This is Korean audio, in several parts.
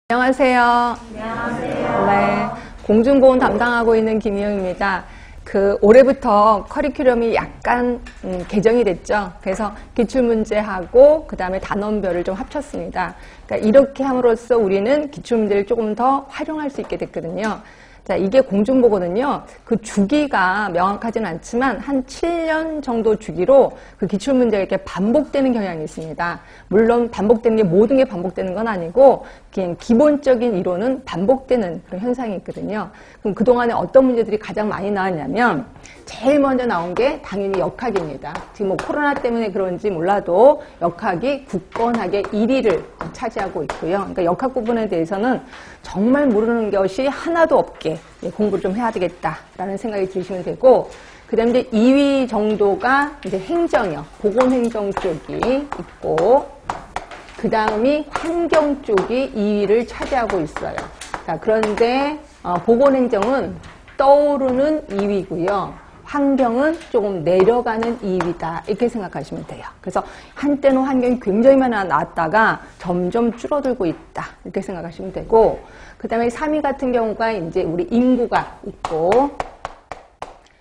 안녕하세요. 안녕하세요. 네, 공중보건 담당하고 있는 김희영입니다. 올해부터 커리큘럼이 약간 개정이 됐죠. 그래서 기출문제하고 그 다음에 단원별을 좀 합쳤습니다. 그러니까 이렇게 함으로써 우리는 기출문제를 조금 더 활용할 수 있게 됐거든요. 자, 이게 공중보거든요. 그 주기가 명확하진 않지만 한 7년 정도 주기로 그 기출문제가 이렇게 반복되는 경향이 있습니다. 물론 반복되는 게 모든 게 반복되는 건 아니고 그냥 기본적인 이론은 반복되는 그런 현상이 있거든요. 그럼 그동안에 어떤 문제들이 가장 많이 나왔냐면 제일 먼저 나온 게 당연히 역학입니다. 지금 뭐 코로나 때문에 그런지 몰라도 역학이 굳건하게 1위를 차지하고 있고요. 그러니까 역학 부분에 대해서는 정말 모르는 것이 하나도 없게 공부를 좀 해야 되겠다라는 생각이 드시면 되고, 그 다음에 이제 2위 정도가 이제 행정이요. 보건행정 쪽이 있고, 그 다음이 환경 쪽이 2위를 차지하고 있어요. 자, 그런데 보건행정은 떠오르는 2위고요. 환경은 조금 내려가는 2위다. 이렇게 생각하시면 돼요. 그래서 한때는 환경이 굉장히 많이 나왔다가 점점 줄어들고 있다. 이렇게 생각하시면 되고, 그 다음에 3위 같은 경우가 이제 우리 인구가 있고,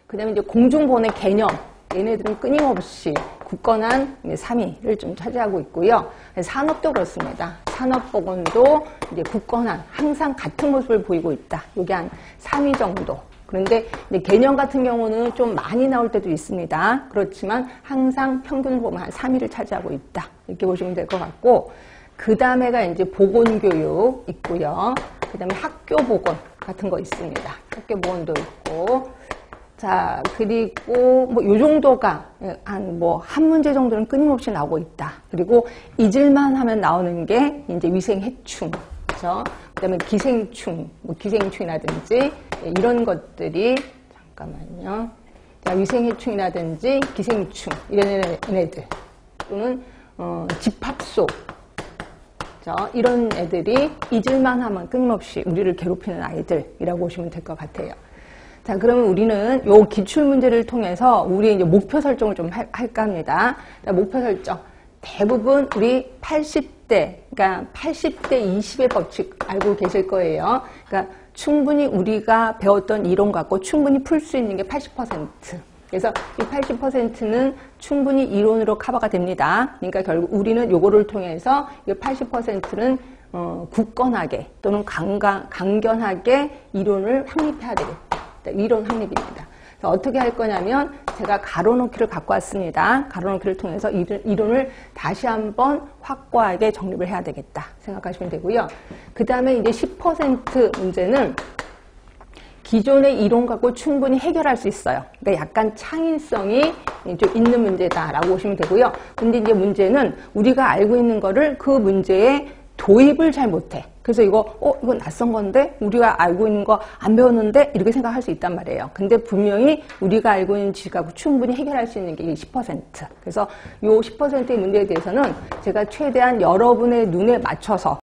그 다음에 이제 공중보건의 개념. 얘네들은 끊임없이 굳건한 3위를 좀 차지하고 있고요. 산업도 그렇습니다. 산업보건도 이제 굳건한, 항상 같은 모습을 보이고 있다. 이게 한 3위 정도. 그런데 개념 같은 경우는 좀 많이 나올 때도 있습니다. 그렇지만 항상 평균을 보면 한 3위를 차지하고 있다. 이렇게 보시면 될 것 같고, 그 다음에가 이제 보건교육 있고요. 그 다음에 학교보건 같은 거 있습니다. 학교보건도 있고, 자, 그리고 요 정도가 한 문제 정도는 끊임없이 나오고 있다. 그리고 잊을만 하면 나오는 게 이제 위생해충. 그죠? 그 다음에 기생충, 기생충이라든지 이런 것들이, 잠깐만요. 자, 위생해충이라든지 기생충, 이런 애들. 또는, 집합소. 이런 애들이 잊을만 하면 끊임없이 우리를 괴롭히는 아이들이라고 보시면 될 것 같아요. 자, 그러면 우리는 요 기출문제를 통해서 우리 이제 목표 설정을 좀 할까 합니다. 자, 목표 설정. 대부분 우리 80대, 그러니까 80대 20의 법칙 알고 계실 거예요. 그러니까 충분히 우리가 배웠던 이론 갖고 충분히 풀 수 있는 게 80%. 그래서 이 80%는 충분히 이론으로 커버가 됩니다. 그러니까 결국 우리는 요거를 통해서 이 80%는 굳건하게 또는 강견하게 이론을 확립해야 되겠다. 이론 확립입니다. 어떻게 할 거냐면 제가 가로놓기를 갖고 왔습니다. 가로놓기를 통해서 이론을 다시 한번 확고하게 정립을 해야 되겠다 생각하시면 되고요. 그 다음에 이제 10% 문제는 기존의 이론 갖고 충분히 해결할 수 있어요. 그러니까 약간 창의성이 좀 있는 문제다라고 보시면 되고요. 근데 이제 문제는 우리가 알고 있는 거를 그 문제에 도입을 잘 못해. 그래서 이건 낯선 건데 우리가 알고 있는 거 안 배웠는데 이렇게 생각할 수 있단 말이에요. 근데 분명히 우리가 알고 있는 지식하고 충분히 해결할 수 있는 게 10%. 그래서 이 10%의 문제에 대해서는 제가 최대한 여러분의 눈에 맞춰서